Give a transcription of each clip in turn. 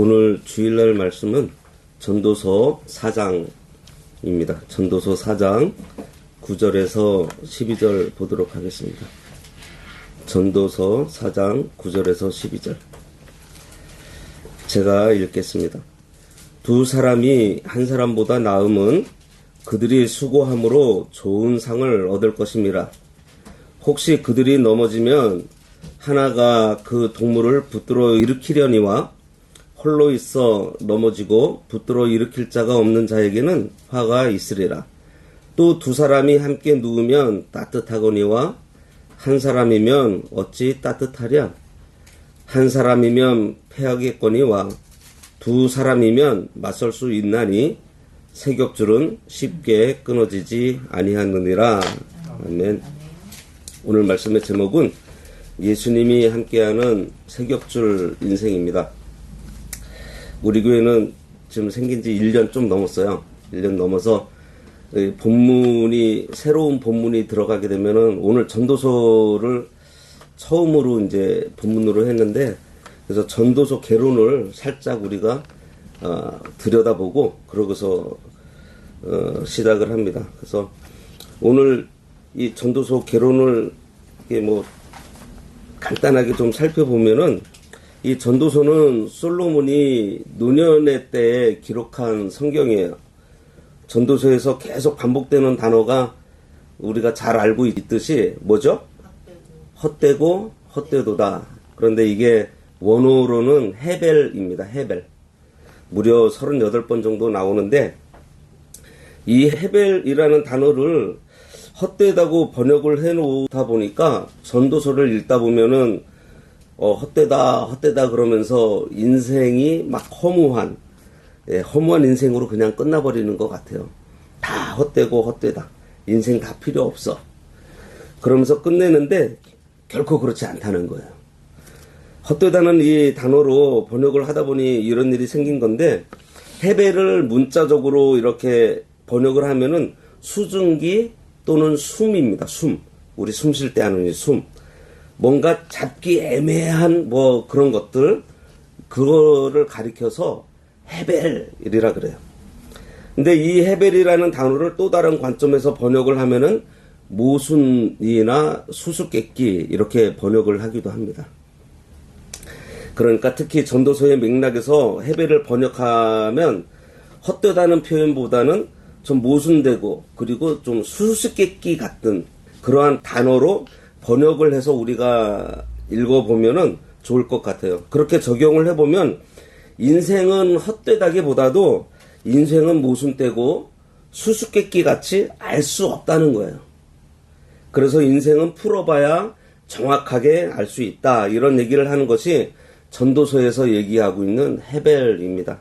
오늘 주일날 말씀은 전도서 4장입니다. 전도서 4장 9절에서 12절 보도록 하겠습니다. 전도서 4장 9절에서 12절. 제가 읽겠습니다. 두 사람이 한 사람보다 나음은 그들이 수고함으로 좋은 상을 얻을 것임이라. 혹시 그들이 넘어지면 하나가 그 동물을 붙들어 일으키려니와 홀로 있어 넘어지고 붙들어 일으킬 자가 없는 자에게는 화가 있으리라. 또 두 사람이 함께 누우면 따뜻하거니와 한 사람이면 어찌 따뜻하랴. 한 사람이면 패하겠거니와 두 사람이면 맞설 수 있나니 세겹줄은 쉽게 끊어지지 아니하느니라. 아멘. 오늘 말씀의 제목은 예수님이 함께하는 세겹줄 인생입니다. 우리 교회는 지금 생긴 지 1년 좀 넘었어요. 1년 넘어서 새로운 본문이 들어가게 되면은 오늘 전도서를 처음으로 이제 본문으로 했는데, 그래서 전도서 개론을 살짝 우리가 들여다보고 그러고서 시작을 합니다. 그래서 오늘 이 전도서 개론을 간단하게 좀 살펴보면은, 이 전도서는 솔로몬이 노년의 때에 기록한 성경이에요. 전도서에서 계속 반복되는 단어가 우리가 잘 알고 있듯이 뭐죠? 헛되고 헛되도다. 그런데 이게 원어로는 헤벨입니다. 헤벨. 무려 38번 정도 나오는데, 이 헤벨이라는 단어를 헛되다고 번역을 해놓다 보니까 전도서를 읽다 보면은 헛되다 그러면서 인생이 막 허무한 인생으로 그냥 끝나버리는 것 같아요. 다 헛되고 헛되다. 인생 다 필요 없어. 그러면서 끝내는데 결코 그렇지 않다는 거예요. 헛되다는 이 단어로 번역을 하다 보니 이런 일이 생긴 건데, 헤벨을 문자적으로 이렇게 번역을 하면은 수증기 또는 숨입니다. 숨. 우리 숨 쉴 때 하는 이 숨. 뭔가 잡기 애매한 그런 것들, 그거를 가리켜서 헤벨이라 그래요. 근데 이 헤벨이라는 단어를 또 다른 관점에서 번역을 하면은 모순이나 수수께끼 이렇게 번역을 하기도 합니다. 그러니까 특히 전도서의 맥락에서 헤벨을 번역하면 헛되다는 표현보다는 좀 모순되고 그리고 좀 수수께끼 같은 그러한 단어로 번역을 해서 우리가 읽어보면은 좋을 것 같아요. 그렇게 적용을 해보면 인생은 헛되다기보다도 인생은 모순되고 수수께끼 같이 알 수 없다는 거예요. 그래서 인생은 풀어봐야 정확하게 알 수 있다. 이런 얘기를 하는 것이 전도서에서 얘기하고 있는 헤벨입니다.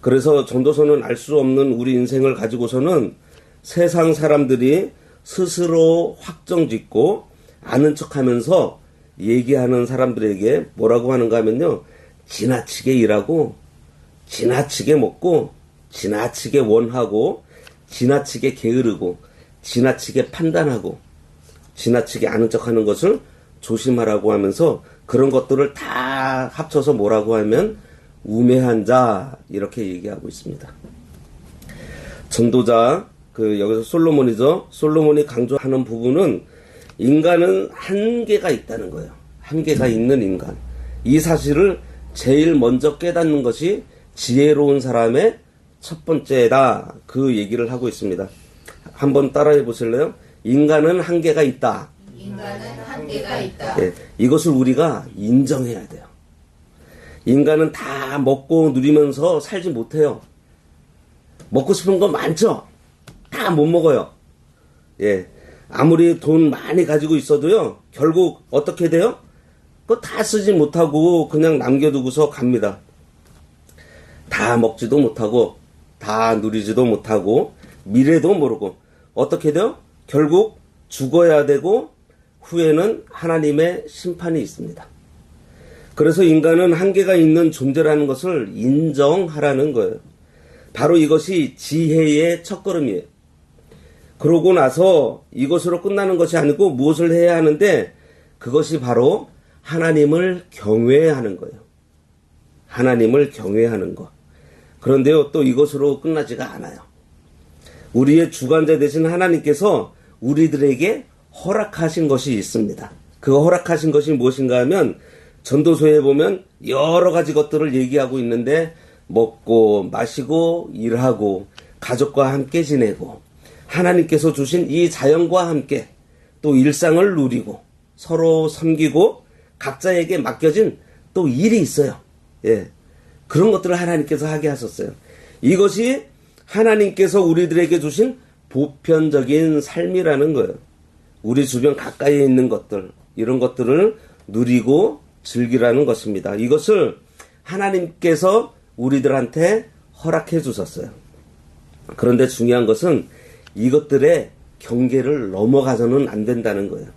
그래서 전도서는 알 수 없는 우리 인생을 가지고서는 세상 사람들이 스스로 확정짓고 아는 척하면서 얘기하는 사람들에게 뭐라고 하는가 하면요, 지나치게 일하고 지나치게 먹고 지나치게 원하고 지나치게 게으르고 지나치게 판단하고 지나치게 아는 척하는 것을 조심하라고 하면서 그런 것들을 다 합쳐서 뭐라고 하면 우매한 자, 이렇게 얘기하고 있습니다. 전도자, 여기서 솔로몬이죠. 솔로몬이 강조하는 부분은 인간은 한계가 있다는 거예요. 한계가 있는 인간. 이 사실을 제일 먼저 깨닫는 것이 지혜로운 사람의 첫 번째다. 그 얘기를 하고 있습니다. 한번 따라해 보실래요? 인간은 한계가 있다. 인간은 한계가 있다. 예, 이것을 우리가 인정해야 돼요. 인간은 다 먹고 누리면서 살지 못해요. 먹고 싶은 거 많죠? 다 못 먹어요. 예. 아무리 돈 많이 가지고 있어도요, 결국 어떻게 돼요? 그거 다 쓰지 못하고 그냥 남겨두고서 갑니다. 다 먹지도 못하고, 다 누리지도 못하고, 미래도 모르고, 어떻게 돼요? 결국 죽어야 되고, 후에는 하나님의 심판이 있습니다. 그래서 인간은 한계가 있는 존재라는 것을 인정하라는 거예요. 바로 이것이 지혜의 첫걸음이에요. 그러고 나서 이것으로 끝나는 것이 아니고 무엇을 해야 하는데, 그것이 바로 하나님을 경외하는 거예요. 하나님을 경외하는 것. 그런데요, 또 이것으로 끝나지가 않아요. 우리의 주관자 되신 하나님께서 우리들에게 허락하신 것이 있습니다. 그 허락하신 것이 무엇인가 하면 전도서에 보면 여러 가지 것들을 얘기하고 있는데 먹고 마시고 일하고 가족과 함께 지내고 하나님께서 주신 이 자연과 함께 또 일상을 누리고 서로 섬기고 각자에게 맡겨진 또 일이 있어요. 예. 그런 것들을 하나님께서 하게 하셨어요. 이것이 하나님께서 우리들에게 주신 보편적인 삶이라는 거예요. 우리 주변 가까이에 있는 것들, 이런 것들을 누리고 즐기라는 것입니다. 이것을 하나님께서 우리들한테 허락해 주셨어요. 그런데 중요한 것은 이것들의 경계를 넘어가서는 안 된다는 거예요.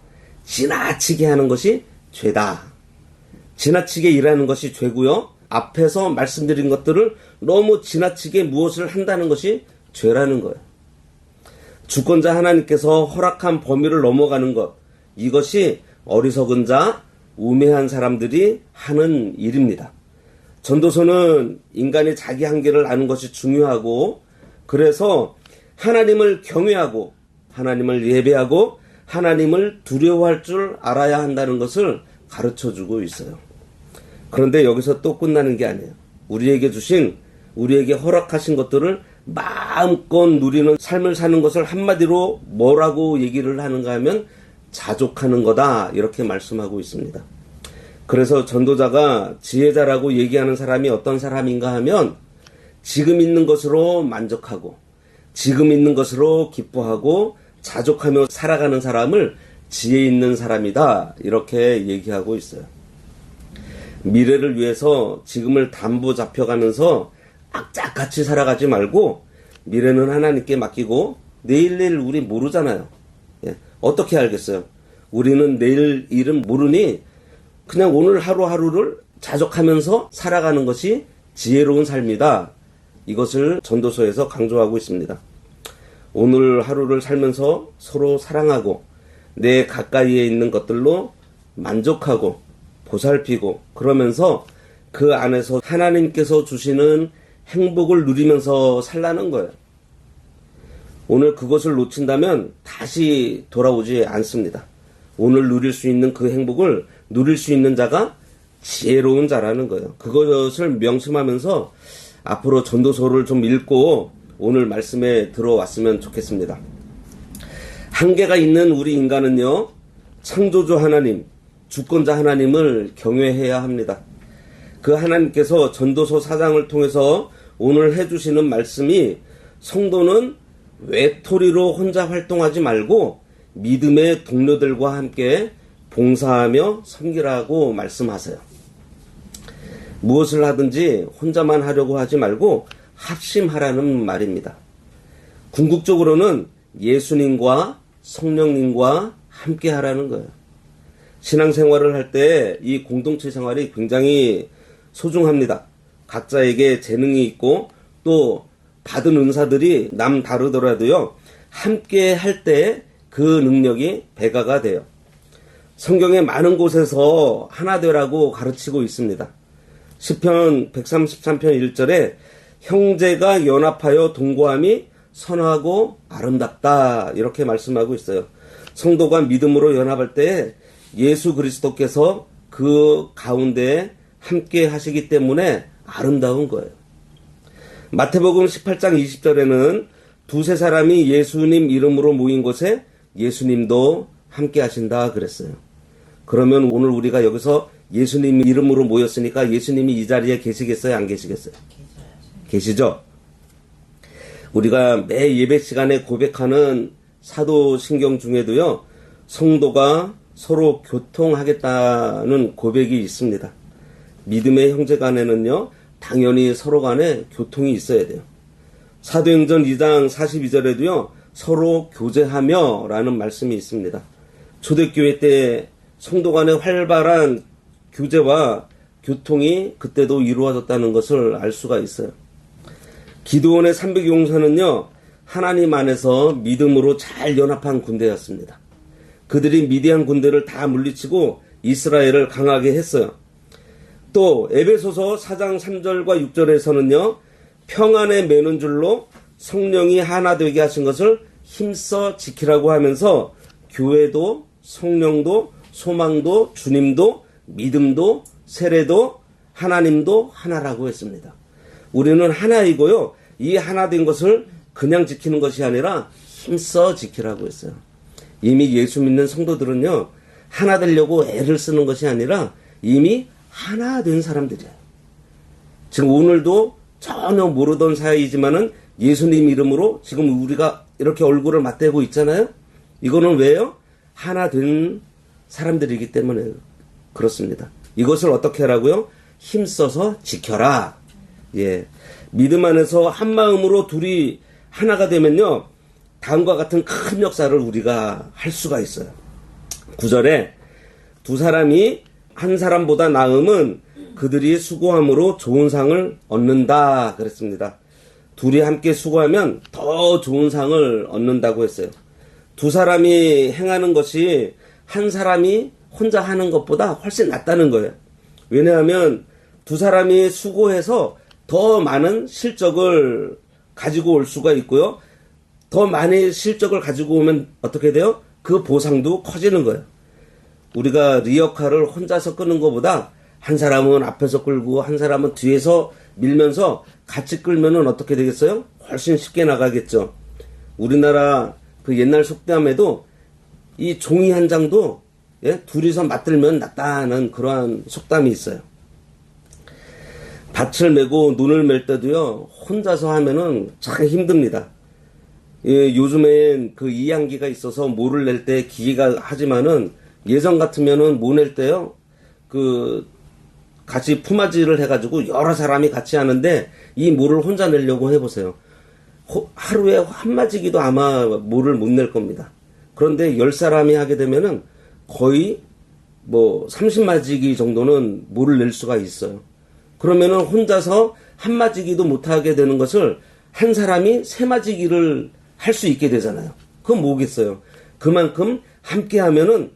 지나치게 하는 것이 죄다. 지나치게 일하는 것이 죄고요. 앞에서 말씀드린 것들을 너무 지나치게 무엇을 한다는 것이 죄라는 거예요. 주권자 하나님께서 허락한 범위를 넘어가는 것, 이것이 어리석은 자, 우매한 사람들이 하는 일입니다. 전도서는 인간이 자기 한계를 아는 것이 중요하고, 그래서 하나님을 경외하고 하나님을 예배하고 하나님을 두려워할 줄 알아야 한다는 것을 가르쳐주고 있어요. 그런데 여기서 또 끝나는 게 아니에요. 우리에게 허락하신 것들을 마음껏 누리는 삶을 사는 것을 한마디로 뭐라고 얘기를 하는가 하면 자족하는 거다, 이렇게 말씀하고 있습니다. 그래서 전도자가 지혜자라고 얘기하는 사람이 어떤 사람인가 하면 지금 있는 것으로 만족하고 지금 있는 것으로 기뻐하고 자족하며 살아가는 사람을 지혜 있는 사람이다, 이렇게 얘기하고 있어요. 미래를 위해서 지금을 담보 잡혀가면서 악착같이 살아가지 말고 미래는 하나님께 맡기고 내일 일 우리 모르잖아요. 예, 어떻게 알겠어요? 우리는 내일 일은 모르니 그냥 오늘 하루하루를 자족하면서 살아가는 것이 지혜로운 삶이다. 이것을 전도서에서 강조하고 있습니다. 오늘 하루를 살면서 서로 사랑하고 내 가까이에 있는 것들로 만족하고 보살피고 그러면서 그 안에서 하나님께서 주시는 행복을 누리면서 살라는 거예요. 오늘 그것을 놓친다면 다시 돌아오지 않습니다. 오늘 누릴 수 있는 그 행복을 누릴 수 있는 자가 지혜로운 자라는 거예요. 그것을 명심하면서 앞으로 전도서를 좀 읽고 오늘 말씀에 들어왔으면 좋겠습니다. 한계가 있는 우리 인간은요, 창조주 하나님, 주권자 하나님을 경외해야 합니다. 그 하나님께서 전도서 4장을 통해서 오늘 해주시는 말씀이 성도는 외톨이로 혼자 활동하지 말고 믿음의 동료들과 함께 봉사하며 섬기라고 말씀하세요. 무엇을 하든지 혼자만 하려고 하지 말고 합심하라는 말입니다. 궁극적으로는 예수님과 성령님과 함께 하라는 거예요. 신앙생활을 할 때 이 공동체 생활이 굉장히 소중합니다. 각자에게 재능이 있고 또 받은 은사들이 남 다르더라도요, 함께 할 때 그 능력이 배가가 돼요. 성경의 많은 곳에서 하나 되라고 가르치고 있습니다. 시편 133편 1절에 형제가 연합하여 동거함이 선하고 아름답다, 이렇게 말씀하고 있어요. 성도가 믿음으로 연합할 때 예수 그리스도께서 그 가운데 함께 하시기 때문에 아름다운 거예요. 마태복음 18장 20절에는 두세 사람이 예수님 이름으로 모인 곳에 예수님도 함께 하신다 그랬어요. 그러면 오늘 우리가 여기서 예수님 이름으로 모였으니까 예수님이 이 자리에 계시겠어요? 안 계시겠어요? 계시죠? 우리가 매 예배 시간에 고백하는 사도신경 중에도요, 성도가 서로 교통하겠다는 고백이 있습니다. 믿음의 형제 간에는요, 당연히 서로 간에 교통이 있어야 돼요. 사도행전 2장 42절에도요, 서로 교제하며 라는 말씀이 있습니다. 초대교회 때 성도 간의 활발한 교제와 교통이 그때도 이루어졌다는 것을 알 수가 있어요. 기드온의 300용사는요, 하나님 안에서 믿음으로 잘 연합한 군대였습니다. 그들이 미디안 군대를 다 물리치고 이스라엘을 강하게 했어요. 또 에베소서 4장 3절과 6절에서는요. 평안에 매는 줄로 성령이 하나 되게 하신 것을 힘써 지키라고 하면서 교회도 성령도 소망도 주님도 믿음도 세례도 하나님도 하나라고 했습니다. 우리는 하나이고요. 이 하나 된 것을 그냥 지키는 것이 아니라 힘써 지키라고 했어요. 이미 예수 믿는 성도들은요. 하나 되려고 애를 쓰는 것이 아니라 이미 하나 된 사람들이에요. 지금 오늘도 전혀 모르던 사이이지만은 예수님 이름으로 지금 우리가 이렇게 얼굴을 맞대고 있잖아요. 이거는 왜요? 하나 된 사람들이기 때문에 그렇습니다. 이것을 어떻게 하라고요? 힘써서 지켜라. 예. 믿음 안에서 한 마음으로 둘이 하나가 되면요. 다음과 같은 큰 역사를 우리가 할 수가 있어요. 9절에 두 사람이 한 사람보다 나음은 그들이 수고함으로 좋은 상을 얻는다 그랬습니다. 둘이 함께 수고하면 더 좋은 상을 얻는다고 했어요. 두 사람이 행하는 것이 한 사람이 혼자 하는 것보다 훨씬 낫다는 거예요. 왜냐하면 두 사람이 수고해서 더 많은 실적을 가지고 올 수가 있고요. 더 많은 실적을 가지고 오면 어떻게 돼요? 그 보상도 커지는 거예요. 우리가 리어카를 혼자서 끄는 것보다 한 사람은 앞에서 끌고 한 사람은 뒤에서 밀면서 같이 끌면은 어떻게 되겠어요? 훨씬 쉽게 나가겠죠. 우리나라 그 옛날 속담에도 이 종이 한 장도 예? 둘이서 맞들면 낫다는 그러한 속담이 있어요. 밭을 메고 눈을 맬 때도요, 혼자서 하면은 참 힘듭니다. 예, 요즘엔 그 이양기가 있어서 모를 낼 때 기계가 하지만은 예전 같으면은 모 낼 때요, 같이 품앗이를 해가지고 여러 사람이 같이 하는데 이 모를 혼자 내려고 해보세요. 하루에 한 마지기도 아마 모를 못 낼 겁니다. 그런데 10사람이 하게 되면은 거의 30마지기 정도는 모를 낼 수가 있어요. 그러면은 혼자서 한 마지기도 못하게 되는 것을 한 사람이 3마지기를 할 수 있게 되잖아요. 그건 뭐겠어요? 그만큼 함께 하면은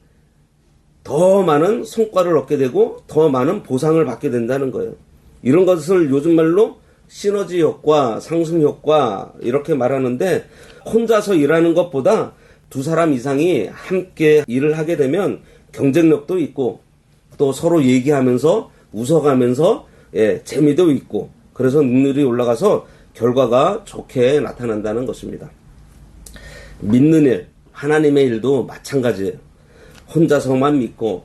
더 많은 성과를 얻게 되고 더 많은 보상을 받게 된다는 거예요. 이런 것을 요즘 말로 시너지 효과, 상승 효과 이렇게 말하는데 혼자서 일하는 것보다 두 사람 이상이 함께 일을 하게 되면 경쟁력도 있고 또 서로 얘기하면서 웃어가면서 재미도 있고 그래서 능률이 올라가서 결과가 좋게 나타난다는 것입니다. 믿는 일, 하나님의 일도 마찬가지예요. 혼자서만 믿고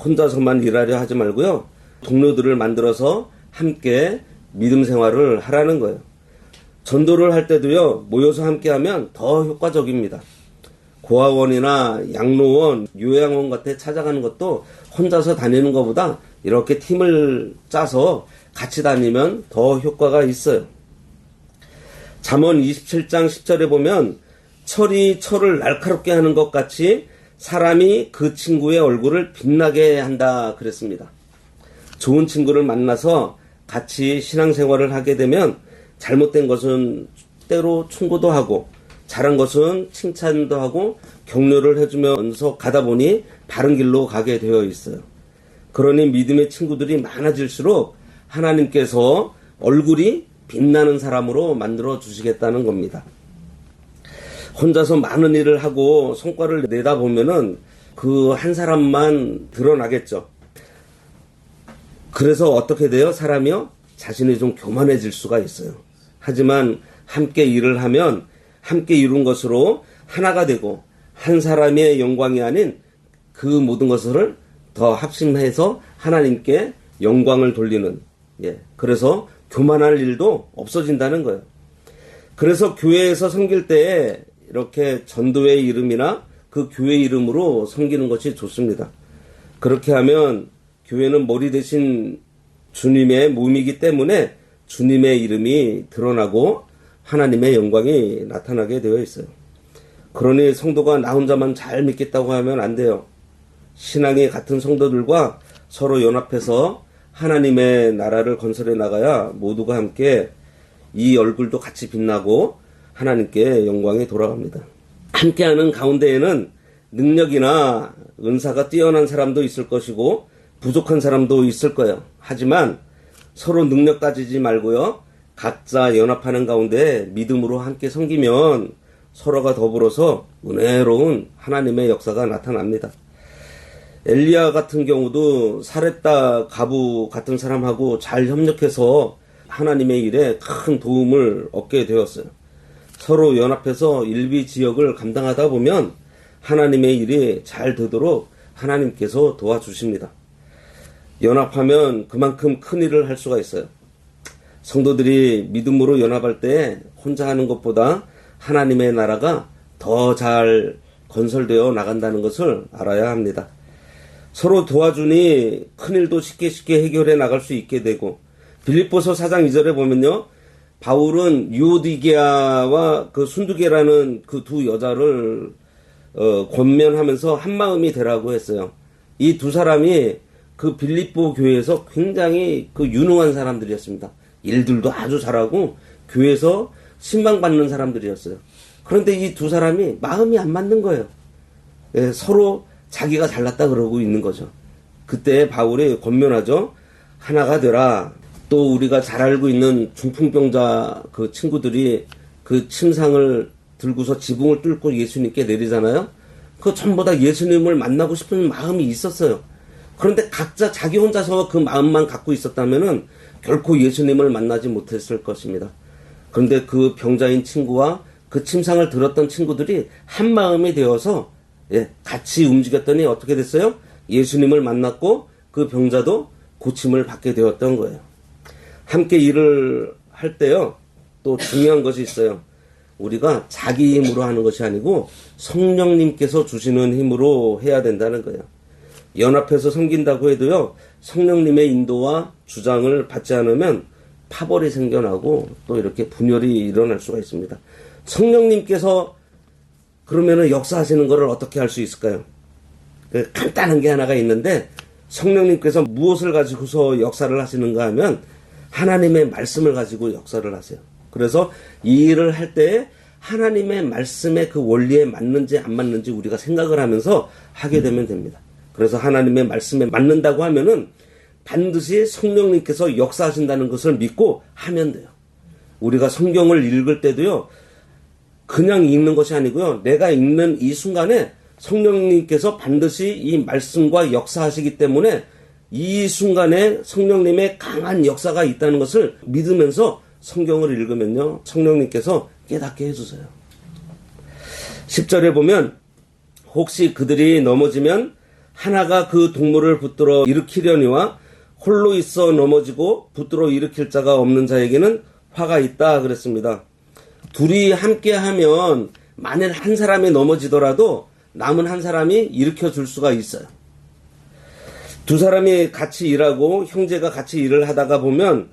혼자서만 일하려 하지 말고요. 동료들을 만들어서 함께 믿음 생활을 하라는 거예요. 전도를 할 때도요. 모여서 함께하면 더 효과적입니다. 고아원이나 양로원, 요양원 같은 데 찾아가는 것도 혼자서 다니는 것보다 이렇게 팀을 짜서 같이 다니면 더 효과가 있어요. 잠언 27장 10절에 보면 철이 철을 날카롭게 하는 것 같이 사람이 그 친구의 얼굴을 빛나게 한다 그랬습니다. 좋은 친구를 만나서 같이 신앙생활을 하게 되면 잘못된 것은 때로 충고도 하고 잘한 것은 칭찬도 하고 격려를 해주면서 가다 보니 바른 길로 가게 되어 있어요. 그러니 믿음의 친구들이 많아질수록 하나님께서 얼굴이 빛나는 사람으로 만들어 주시겠다는 겁니다. 혼자서 많은 일을 하고 성과를 내다 보면은 그 한 사람만 드러나겠죠. 그래서 어떻게 돼요? 사람이요? 자신이 좀 교만해질 수가 있어요. 하지만 함께 일을 하면 함께 이룬 것으로 하나가 되고 한 사람의 영광이 아닌 그 모든 것을 더 합심해서 하나님께 영광을 돌리는 그래서 교만할 일도 없어진다는 거예요. 그래서 교회에서 섬길 때에 이렇게 전도의 이름이나 그 교회 이름으로 섬기는 것이 좋습니다. 그렇게 하면 교회는 머리 대신 주님의 몸이기 때문에 주님의 이름이 드러나고 하나님의 영광이 나타나게 되어 있어요. 그러니 성도가 나 혼자만 잘 믿겠다고 하면 안 돼요. 신앙이 같은 성도들과 서로 연합해서 하나님의 나라를 건설해 나가야 모두가 함께 이 얼굴도 같이 빛나고 하나님께 영광이 돌아갑니다. 함께하는 가운데에는 능력이나 은사가 뛰어난 사람도 있을 것이고 부족한 사람도 있을 거예요. 하지만 서로 능력 따지지 말고요. 각자 연합하는 가운데 믿음으로 함께 섬기면 서로가 더불어서 은혜로운 하나님의 역사가 나타납니다. 엘리야 같은 경우도 사렙다 가부 같은 사람하고 잘 협력해서 하나님의 일에 큰 도움을 얻게 되었어요. 서로 연합해서 일비 지역을 감당하다 보면 하나님의 일이 잘 되도록 하나님께서 도와주십니다. 연합하면 그만큼 큰 일을 할 수가 있어요. 성도들이 믿음으로 연합할 때 혼자 하는 것보다 하나님의 나라가 더 잘 건설되어 나간다는 것을 알아야 합니다. 서로 도와주니 큰일도 쉽게 해결해 나갈 수 있게 되고, 빌립보서 4장 2절에 보면요, 바울은 유오디게아와 그 순두계라는 그 두 여자를 권면하면서 한마음이 되라고 했어요. 이 두 사람이 그 빌립보 교회에서 굉장히 그 유능한 사람들이었습니다. 일들도 아주 잘하고 교회에서 신방받는 사람들이었어요. 그런데 이 두 사람이 마음이 안 맞는 거예요. 예, 서로 자기가 잘났다 그러고 있는 거죠. 그때 바울이 권면하죠. 하나가 되라. 또 우리가 잘 알고 있는 중풍병자 그 친구들이 그 침상을 들고서 지붕을 뚫고 예수님께 내리잖아요. 그 전부 다 예수님을 만나고 싶은 마음이 있었어요. 그런데 각자 자기 혼자서 그 마음만 갖고 있었다면은 결코 예수님을 만나지 못했을 것입니다. 그런데 그 병자인 친구와 그 침상을 들었던 친구들이 한 마음이 되어서 같이 움직였더니 어떻게 됐어요? 예수님을 만났고 그 병자도 고침을 받게 되었던 거예요. 함께 일을 할 때요, 또 중요한 것이 있어요. 우리가 자기 힘으로 하는 것이 아니고 성령님께서 주시는 힘으로 해야 된다는 거예요. 연합해서 섬긴다고 해도요, 성령님의 인도와 주장을 받지 않으면 파벌이 생겨나고 또 이렇게 분열이 일어날 수가 있습니다. 성령님께서 그러면은 역사하시는 것을 어떻게 할 수 있을까요? 간단한 게 하나가 있는데, 성령님께서 무엇을 가지고서 역사를 하시는가 하면 하나님의 말씀을 가지고 역사를 하세요. 그래서 이 일을 할 때 하나님의 말씀의 그 원리에 맞는지 안 맞는지 우리가 생각을 하면서 하게 되면 됩니다. 그래서 하나님의 말씀에 맞는다고 하면은 반드시 성령님께서 역사하신다는 것을 믿고 하면 돼요. 우리가 성경을 읽을 때도요, 그냥 읽는 것이 아니고요, 내가 읽는 이 순간에 성령님께서 반드시 이 말씀과 역사하시기 때문에 이 순간에 성령님의 강한 역사가 있다는 것을 믿으면서 성경을 읽으면요, 성령님께서 깨닫게 해주세요. 10절에 보면 혹시 그들이 넘어지면 하나가 그 동물을 붙들어 일으키려니와 홀로 있어 넘어지고 붙들어 일으킬 자가 없는 자에게는 화가 있다 그랬습니다. 둘이 함께 하면 만일 한 사람이 넘어지더라도 남은 한 사람이 일으켜 줄 수가 있어요. 두 사람이 같이 일하고 형제가 같이 일을 하다가 보면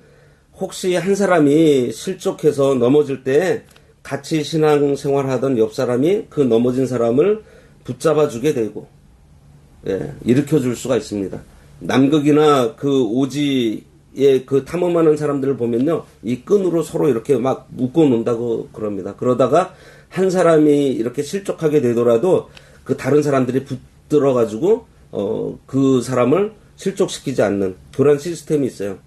혹시 한 사람이 실족해서 넘어질 때 같이 신앙생활하던 옆 사람이 그 넘어진 사람을 붙잡아 주게 되고, 일으켜 줄 수가 있습니다. 남극이나 그 오지에 그 탐험하는 사람들을 보면요, 이 끈으로 서로 이렇게 막 묶어 놓는다고 그럽니다. 그러다가 한 사람이 이렇게 실족하게 되더라도 그 다른 사람들이 붙들어 가지고 그 사람을 실족시키지 않는 그런 시스템이 있어요.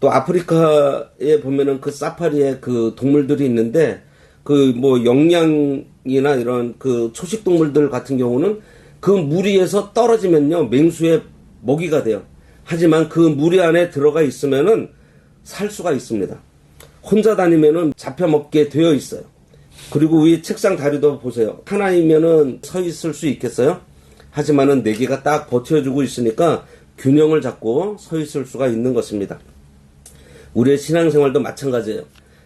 또 아프리카에 보면은 그 사파리에 그 동물들이 있는데, 그 뭐 영양이나 이런 그 초식 동물들 같은 경우는 그 무리에서 떨어지면요, 맹수의 먹이가 돼요. 하지만 그 무리 안에 들어가 있으면은 살 수가 있습니다. 혼자 다니면은 잡혀먹게 되어 있어요. 그리고 위 책상 다리도 보세요. 하나이면은 서 있을 수 있겠어요? 하지만은 네 개가 딱 버텨주고 있으니까 균형을 잡고 서 있을 수가 있는 것입니다. 우리의 신앙생활도 마찬가지예요.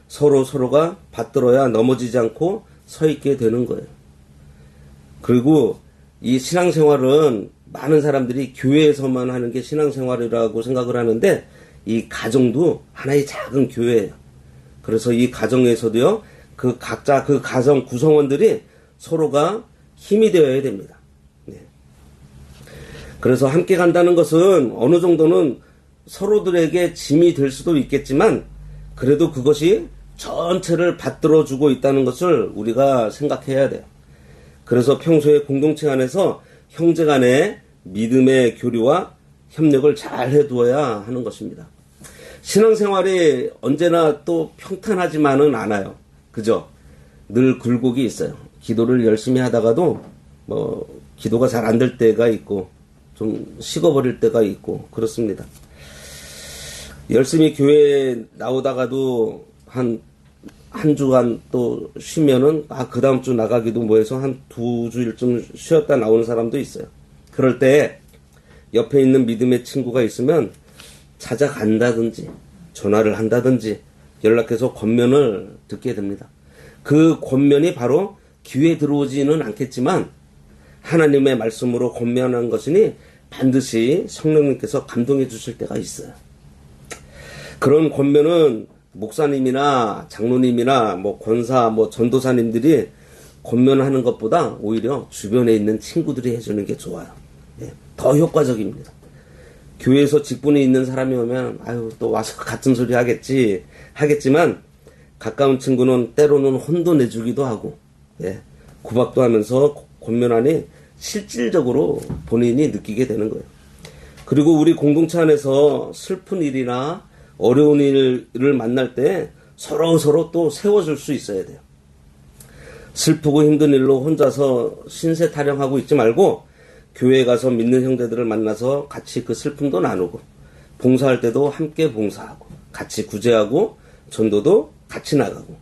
서로가 받들어야 넘어지지 않고 서 있게 되는 거예요. 그리고 이 신앙생활은 많은 사람들이 교회에서만 하는 게 신앙생활이라고 생각을 하는데, 이 가정도 하나의 작은 교회예요. 그래서 이 가정에서도요, 그 각자 그 가정 구성원들이 서로가 힘이 되어야 됩니다. 그래서 함께 간다는 것은 어느 정도는 서로들에게 짐이 될 수도 있겠지만, 그래도 그것이 전체를 받들어주고 있다는 것을 우리가 생각해야 돼요. 그래서 평소에 공동체 안에서 형제 간의 믿음의 교류와 협력을 잘 해두어야 하는 것입니다. 신앙생활이 언제나 또 평탄하지만은 않아요. 그죠? 늘 굴곡이 있어요. 기도를 열심히 하다가도 기도가 잘 안 될 때가 있고 좀 식어버릴 때가 있고 그렇습니다. 열심히 교회에 나오다가도 한 주간 또 쉬면은 그 다음 주 나가기도 뭐해서 한 2주일쯤 쉬었다 나오는 사람도 있어요. 그럴 때 옆에 있는 믿음의 친구가 있으면 찾아간다든지 전화를 한다든지 연락해서 권면을 듣게 됩니다. 그 권면이 바로 귀에 들어오지는 않겠지만 하나님의 말씀으로 권면한 것이니 반드시 성령님께서 감동해 주실 때가 있어요. 그런 권면은 목사님이나 장로님이나 권사, 전도사님들이 권면하는 것보다 오히려 주변에 있는 친구들이 해주는 게 좋아요. 더 효과적입니다. 교회에서 직분이 있는 사람이 오면 또 와서 같은 소리 하겠지만 가까운 친구는 때로는 혼도 내주기도 하고 구박도 하면서 권면하니 실질적으로 본인이 느끼게 되는 거예요. 그리고 우리 공동체 안에서 슬픈 일이나 어려운 일을 만날 때 서로 또 세워줄 수 있어야 돼요. 슬프고 힘든 일로 혼자서 신세 타령하고 있지 말고 교회에 가서 믿는 형제들을 만나서 같이 그 슬픔도 나누고 봉사할 때도 함께 봉사하고 같이 구제하고 전도도 같이 나가고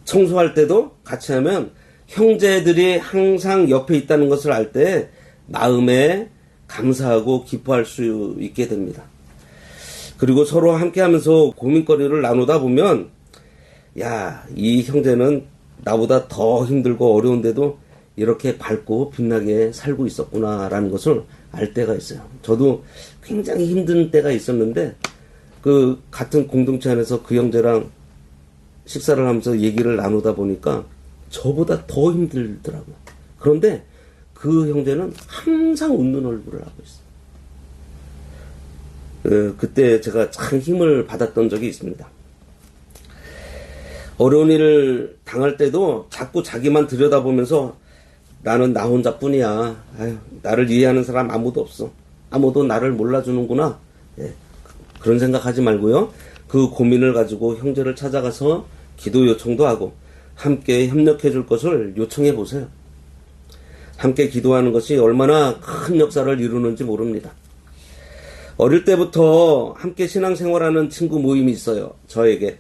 청소할 때도 같이 하면 형제들이 항상 옆에 있다는 것을 알 때 마음에 감사하고 기뻐할 수 있게 됩니다. 그리고 서로 함께 하면서 고민거리를 나누다 보면 이 형제는 나보다 더 힘들고 어려운데도 이렇게 밝고 빛나게 살고 있었구나라는 것을 알 때가 있어요. 저도 굉장히 힘든 때가 있었는데 그 같은 공동체 안에서 그 형제랑 식사를 하면서 얘기를 나누다 보니까 저보다 더 힘들더라고요. 그런데 그 형제는 항상 웃는 얼굴을 하고 있어요. 그때 제가 참 힘을 받았던 적이 있습니다. 어려운 일을 당할 때도 자꾸 자기만 들여다보면서 나는 나 혼자뿐이야. 나를 이해하는 사람 아무도 없어. 아무도 나를 몰라주는구나. 그런 생각하지 말고요. 그 고민을 가지고 형제를 찾아가서 기도 요청도 하고 함께 협력해 줄 것을 요청해 보세요. 함께 기도하는 것이 얼마나 큰 역사를 이루는지 모릅니다. 어릴 때부터 함께 신앙생활하는 친구 모임이 있어요. 저에게.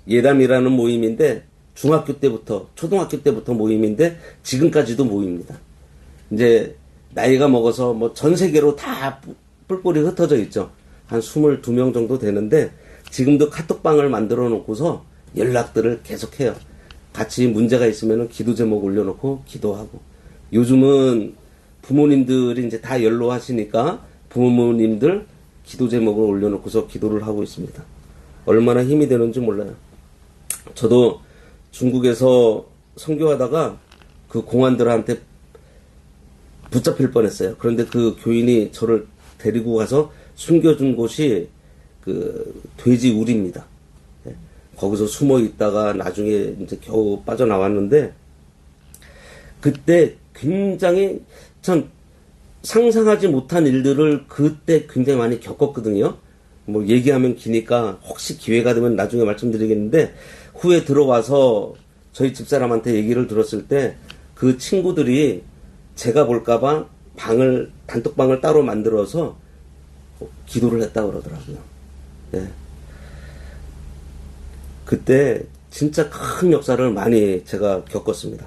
예담이라는 모임인데 중학교 때부터 초등학교 때부터 모임인데 지금까지도 모입니다. 이제 나이가 먹어서 전 세계로 다 뿔뿔이 흩어져 있죠. 한 22명 정도 되는데 지금도 카톡방을 만들어 놓고서 연락들을 계속해요. 같이 문제가 있으면 기도 제목 올려놓고 기도하고 요즘은 부모님들이 이제 다 연로하시니까 부모님들 기도 제목을 올려놓고서 기도를 하고 있습니다. 얼마나 힘이 되는지 몰라요. 저도 중국에서 선교하다가 그 공안들한테 붙잡힐 뻔했어요. 그런데 그 교인이 저를 데리고 가서 숨겨준 곳이 그 돼지 우리입니다. 거기서 숨어 있다가 나중에 이제 겨우 빠져나왔는데 그때 굉장히 참 상상하지 못한 일들을 그때 굉장히 많이 겪었거든요. 얘기하면 기니까 혹시 기회가 되면 나중에 말씀드리겠는데 후에 들어와서 저희 집사람한테 얘기를 들었을 때 그 친구들이 제가 볼까봐 단톡방을 따로 만들어서 기도를 했다고 그러더라고요. 그때 진짜 큰 역사를 많이 제가 겪었습니다.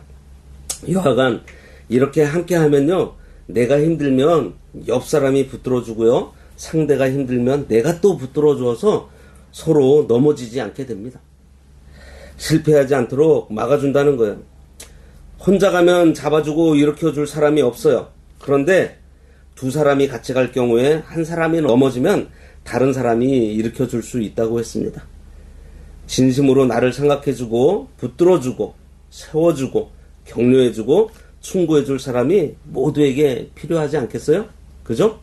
여하간 이렇게 함께 하면요, 내가 힘들면 옆 사람이 붙들어주고요, 상대가 힘들면 내가 또 붙들어줘서 서로 넘어지지 않게 됩니다. 실패하지 않도록 막아준다는 거예요. 혼자 가면 잡아주고 일으켜줄 사람이 없어요. 그런데 두 사람이 같이 갈 경우에 한 사람이 넘어지면 다른 사람이 일으켜줄 수 있다고 했습니다. 진심으로 나를 생각해주고 붙들어주고 세워주고 격려해주고 충고해줄 사람이 모두에게 필요하지 않겠어요? 그죠?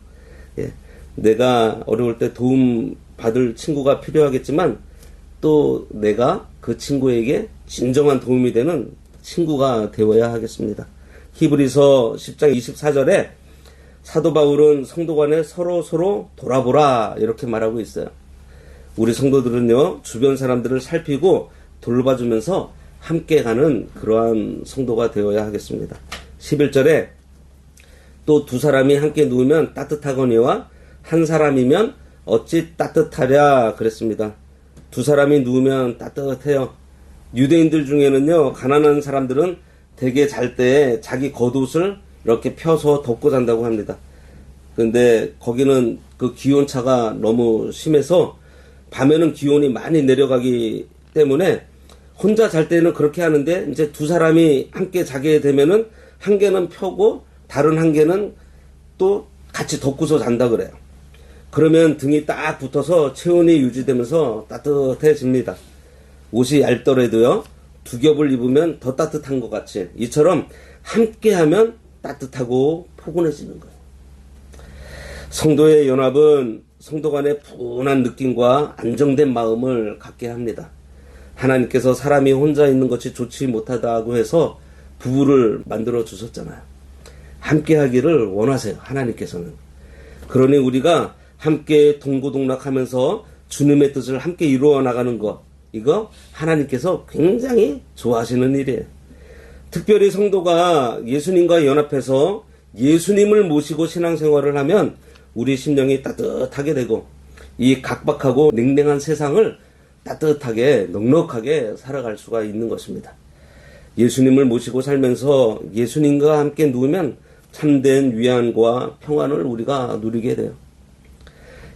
내가 어려울 때 도움 받을 친구가 필요하겠지만 또 내가 그 친구에게 진정한 도움이 되는 친구가 되어야 하겠습니다. 히브리서 10장 24절에 사도 바울은 성도 간에 서로 돌아보라 이렇게 말하고 있어요. 우리 성도들은요, 주변 사람들을 살피고 돌봐주면서 함께 가는 그러한 성도가 되어야 하겠습니다. 11절에 또 두 사람이 함께 누우면 따뜻하거니와 한 사람이면 어찌 따뜻하랴 그랬습니다. 두 사람이 누우면 따뜻해요. 유대인들 중에는요, 가난한 사람들은 대개 잘 때 자기 겉옷을 이렇게 펴서 덮고 잔다고 합니다. 근데 거기는 그 기온차가 너무 심해서 밤에는 기온이 많이 내려가기 때문에 혼자 잘 때는 그렇게 하는데, 이제 두 사람이 함께 자게 되면은 한 개는 펴고 다른 한 개는 또 같이 덮고서 잔다 그래요. 그러면 등이 딱 붙어서 체온이 유지되면서 따뜻해집니다. 옷이 얇더라도요, 두 겹을 입으면 더 따뜻한 것 같이 이처럼 함께하면 따뜻하고 포근해지는 거예요. 성도의 연합은 성도 간의 분한 느낌과 안정된 마음을 갖게 합니다. 하나님께서 사람이 혼자 있는 것이 좋지 못하다고 해서 부부를 만들어 주셨잖아요. 함께 하기를 원하세요, 하나님께서는. 그러니 우리가 함께 동고동락하면서 주님의 뜻을 함께 이루어 나가는 것, 이거 하나님께서 굉장히 좋아하시는 일이에요. 특별히 성도가 예수님과 연합해서 예수님을 모시고 신앙생활을 하면 우리 심령이 따뜻하게 되고 이 각박하고 냉랭한 세상을 따뜻하게 넉넉하게 살아갈 수가 있는 것입니다. 예수님을 모시고 살면서 예수님과 함께 누우면 참된 위안과 평안을 우리가 누리게 돼요.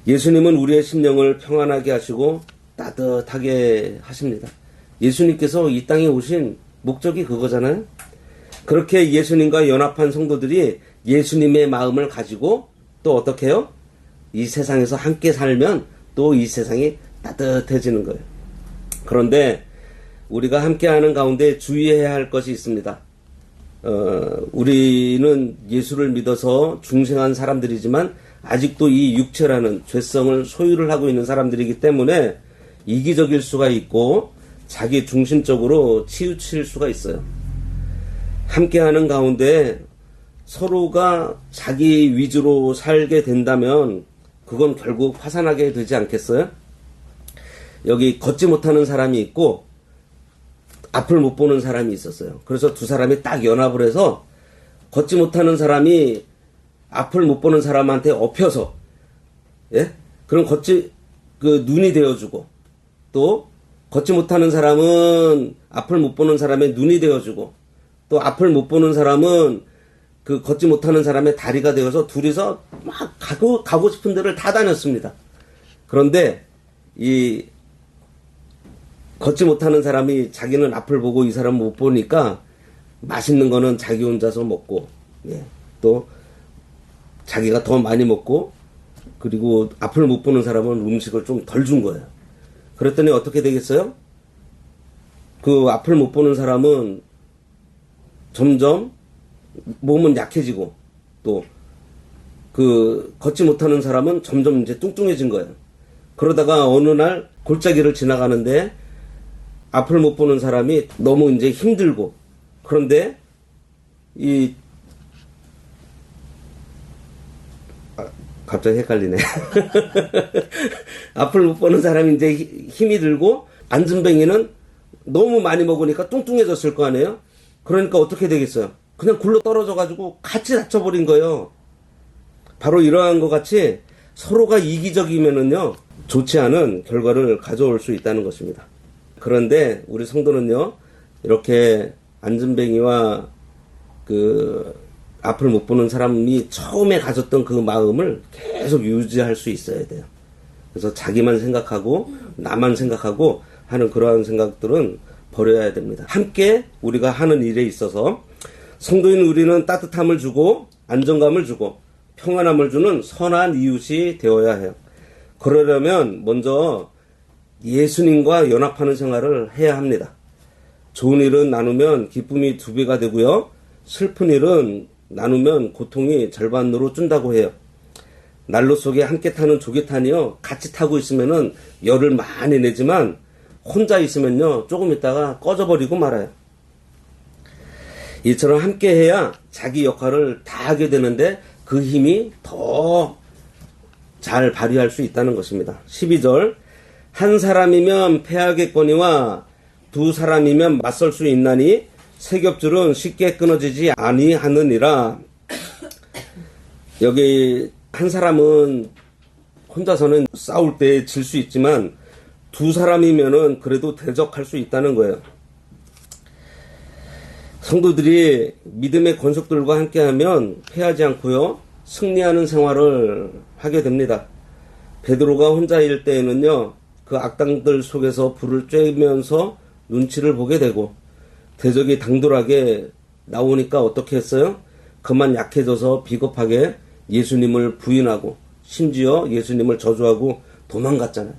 예수님은 우리의 심령을 평안하게 하시고 따뜻하게 하십니다. 예수님께서 이 땅에 오신 목적이 그거잖아요. 그렇게 예수님과 연합한 성도들이 예수님의 마음을 가지고 또 어떻게 해요? 이 세상에서 함께 살면 또 이 세상이 따뜻해지는 거예요. 그런데 우리가 함께하는 가운데 주의해야 할 것이 있습니다. 우리는 예수를 믿어서 중생한 사람들이지만 아직도 이 육체라는 죄성을 소유를 하고 있는 사람들이기 때문에 이기적일 수가 있고 자기 중심적으로 치우칠 수가 있어요. 함께하는 가운데 서로가 자기 위주로 살게 된다면 그건 결국 파산하게 되지 않겠어요? 여기 걷지 못하는 사람이 있고 앞을 못 보는 사람이 있었어요. 그래서 두 사람이 딱 연합을 해서 걷지 못하는 사람이 앞을 못 보는 사람한테 엎혀서, 예? 그럼 눈이 되어주고, 또 걷지 못하는 사람은 앞을 못 보는 사람의 눈이 되어주고, 또 앞을 못 보는 사람은 그 걷지 못하는 사람의 다리가 되어서 둘이서 막 가고 싶은 데를 다 다녔습니다. 그런데 이 걷지 못하는 사람이 자기는 앞을 보고 이 사람은 못 보니까 맛있는 거는 자기 혼자서 먹고, 예, 또 자기가 더 많이 먹고, 그리고 앞을 못 보는 사람은 음식을 좀 덜 준 거예요. 그랬더니 어떻게 되겠어요? 그 앞을 못 보는 사람은 점점 몸은 약해지고, 또 그 걷지 못하는 사람은 점점 이제 뚱뚱해진 거예요. 그러다가 어느 날 골짜기를 지나가는데 앞을 못 보는 사람이 너무 이제 힘들고, 그런데 갑자기 헷갈리네. 앞을 못 보는 사람이 이제 힘이 들고, 안전뱅이는 너무 많이 먹으니까 뚱뚱해졌을 거 아니에요? 그러니까 어떻게 되겠어요? 그냥 굴러 떨어져가지고 같이 다쳐버린 거예요. 바로 이러한 것 같이 서로가 이기적이면은요, 좋지 않은 결과를 가져올 수 있다는 것입니다. 그런데 우리 성도는요, 이렇게 안전뱅이와 그 앞을 못 보는 사람이 처음에 가졌던 그 마음을 계속 유지할 수 있어야 돼요. 그래서 자기만 생각하고 나만 생각하고 하는 그러한 생각들은 버려야 됩니다. 함께 우리가 하는 일에 있어서 성도인 우리는 따뜻함을 주고 안정감을 주고 평안함을 주는 선한 이웃이 되어야 해요. 그러려면 먼저 예수님과 연합하는 생활을 해야 합니다. 좋은 일은 나누면 기쁨이 2배가 되고요. 슬픈 일은 나누면 고통이 절반으로 준다고 해요. 난로 속에 함께 타는 조개탄이요, 같이 타고 있으면은 열을 많이 내지만 혼자 있으면요, 조금 있다가 꺼져버리고 말아요. 이처럼 함께 해야 자기 역할을 다 하게 되는데 그 힘이 더 잘 발휘할 수 있다는 것입니다. 12절 한 사람이면 패하겠거니와 두 사람이면 맞설 수 있나니 세 겹줄은 쉽게 끊어지지 아니하느니라. 여기 한 사람은 혼자서는 싸울 때 질 수 있지만 두 사람이면은 그래도 대적할 수 있다는 거예요. 성도들이 믿음의 권속들과 함께하면 패하지 않고요 승리하는 생활을 하게 됩니다. 베드로가 혼자일 때에는요 그 악당들 속에서 불을 쬐면서 눈치를 보게 되고 대적이 당돌하게 나오니까 어떻게 했어요? 그만 약해져서 비겁하게 예수님을 부인하고 심지어 예수님을 저주하고 도망갔잖아요.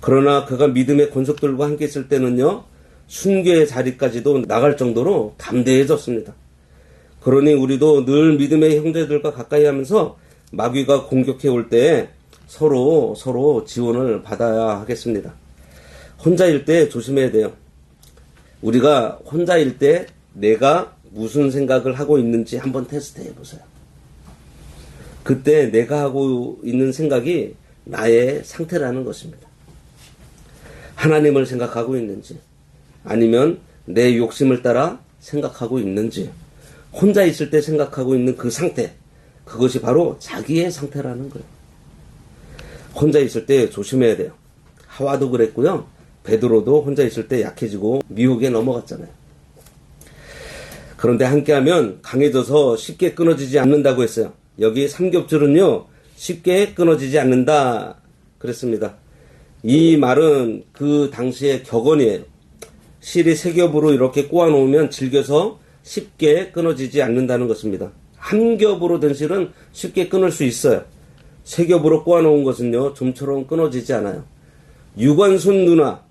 그러나 그가 믿음의 권속들과 함께 있을 때는요 순교의 자리까지도 나갈 정도로 담대해졌습니다. 그러니 우리도 늘 믿음의 형제들과 가까이 하면서 마귀가 공격해 올 때 서로 지원을 받아야 하겠습니다. 혼자일 때 조심해야 돼요. 우리가 혼자일 때 내가 무슨 생각을 하고 있는지 한번 테스트 해보세요. 그때 내가 하고 있는 생각이 나의 상태라는 것입니다. 하나님을 생각하고 있는지 아니면 내 욕심을 따라 생각하고 있는지 혼자 있을 때 생각하고 있는 그 상태 그것이 바로 자기의 상태라는 거예요. 혼자 있을 때 조심해야 돼요. 하와도 그랬고요. 베드로도 혼자 있을 때 약해지고 미혹에 넘어갔잖아요. 그런데 함께하면 강해져서 쉽게 끊어지지 않는다고 했어요. 여기 삼겹줄은요 쉽게 끊어지지 않는다 그랬습니다. 이 말은 그 당시의 격언이에요. 실이 세 겹으로 이렇게 꼬아놓으면 질겨서 쉽게 끊어지지 않는다는 것입니다. 한 겹으로 된 실은 쉽게 끊을 수 있어요. 세 겹으로 꼬아놓은 것은요 좀처럼 끊어지지 않아요. 유관순 누나,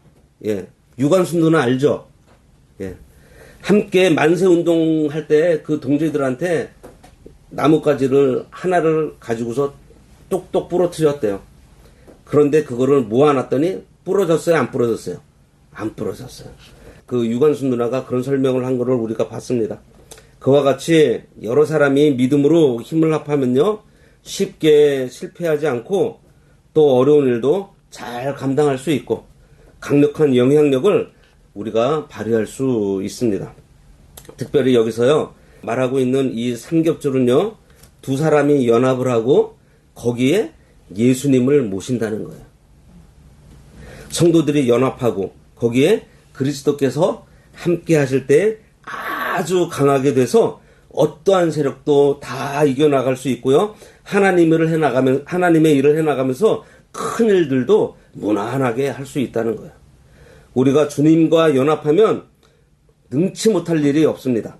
유관순 누나 알죠? 함께 만세 운동할 때 그 동지들한테 나뭇가지를 하나를 가지고서 똑똑 부러뜨렸대요. 그런데 그거를 모아놨더니 부러졌어요? 안 부러졌어요? 안 부러졌어요. 그 유관순 누나가 그런 설명을 한 거를 우리가 봤습니다. 그와 같이 여러 사람이 믿음으로 힘을 합하면요 쉽게 실패하지 않고 또 어려운 일도 잘 감당할 수 있고 강력한 영향력을 우리가 발휘할 수 있습니다. 특별히 여기서요 말하고 있는 이 삼겹줄은요 두 사람이 연합을 하고 거기에 예수님을 모신다는 거예요. 성도들이 연합하고 거기에 그리스도께서 함께 하실 때 아주 강하게 돼서 어떠한 세력도 다 이겨나갈 수 있고요. 하나님의 일을 해나가면서 큰 일들도 무난하게 할 수 있다는 거예요. 우리가 주님과 연합하면 능치 못할 일이 없습니다.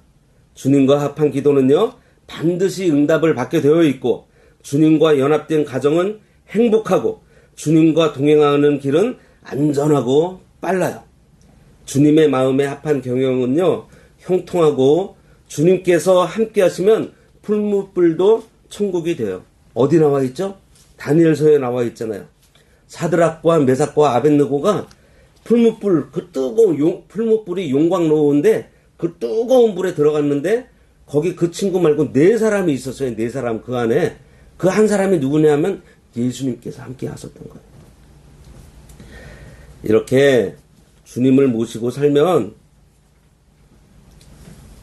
주님과 합한 기도는요 반드시 응답을 받게 되어 있고 주님과 연합된 가정은 행복하고 주님과 동행하는 길은 안전하고 빨라요. 주님의 마음에 합한 경영은요 형통하고 주님께서 함께 하시면 풀무불도 천국이 돼요. 어디 나와 있죠? 다니엘서에 나와 있잖아요. 사드락과 메삭과 아벳느고가 풀무불 그 뜨거운 풀무불이 용광로운데 그 뜨거운 불에 들어갔는데 거기 그 친구 말고 4사람이 있었어요. 4사람 그 안에 그 한 사람이 누구냐 하면 예수님께서 함께 하셨던 거예요. 이렇게 주님을 모시고 살면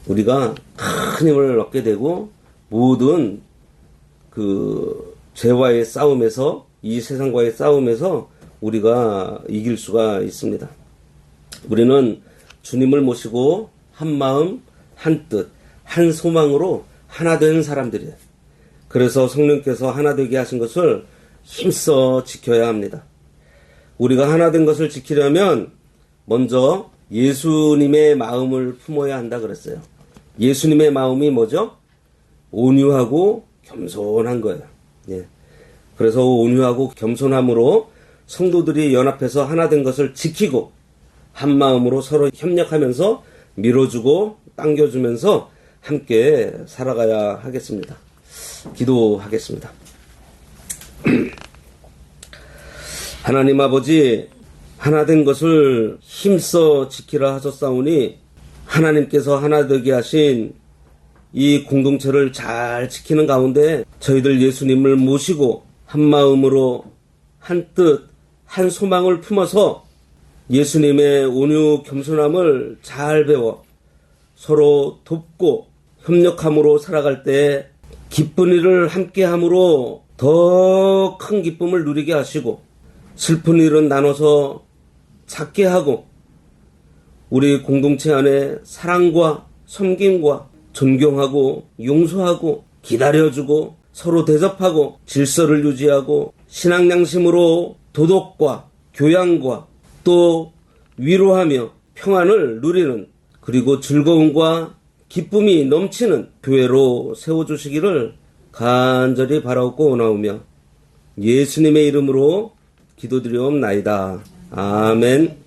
우리가 큰 힘을 얻게 되고 모든 그 죄와의 싸움에서 이 세상과의 싸움에서 우리가 이길 수가 있습니다. 우리는 주님을 모시고 한 마음, 한 뜻, 한 소망으로 하나 된 사람들이에요. 그래서 성령께서 하나 되게 하신 것을 힘써 지켜야 합니다. 우리가 하나 된 것을 지키려면 먼저 예수님의 마음을 품어야 한다 그랬어요. 예수님의 마음이 뭐죠? 온유하고 겸손한 거예요. 그래서 온유하고 겸손함으로 성도들이 연합해서 하나 된 것을 지키고 한 마음으로 서로 협력하면서 밀어주고 당겨주면서 함께 살아가야 하겠습니다. 기도하겠습니다. 하나님 아버지, 하나 된 것을 힘써 지키라 하셨사오니 하나님께서 하나 되게 하신 이 공동체를 잘 지키는 가운데 저희들 예수님을 모시고 한 마음으로 한 뜻, 한 소망을 품어서 예수님의 온유 겸손함을 잘 배워 서로 돕고 협력함으로 살아갈 때 기쁜 일을 함께함으로 더 큰 기쁨을 누리게 하시고 슬픈 일은 나눠서 작게 하고 우리 공동체 안에 사랑과 섬김과 존경하고 용서하고 기다려주고 서로 대접하고 질서를 유지하고 신앙 양심으로 도덕과 교양과 또 위로하며 평안을 누리는 그리고 즐거움과 기쁨이 넘치는 교회로 세워주시기를 간절히 바라옵고 원하오며 예수님의 이름으로 기도드리옵나이다. 아멘.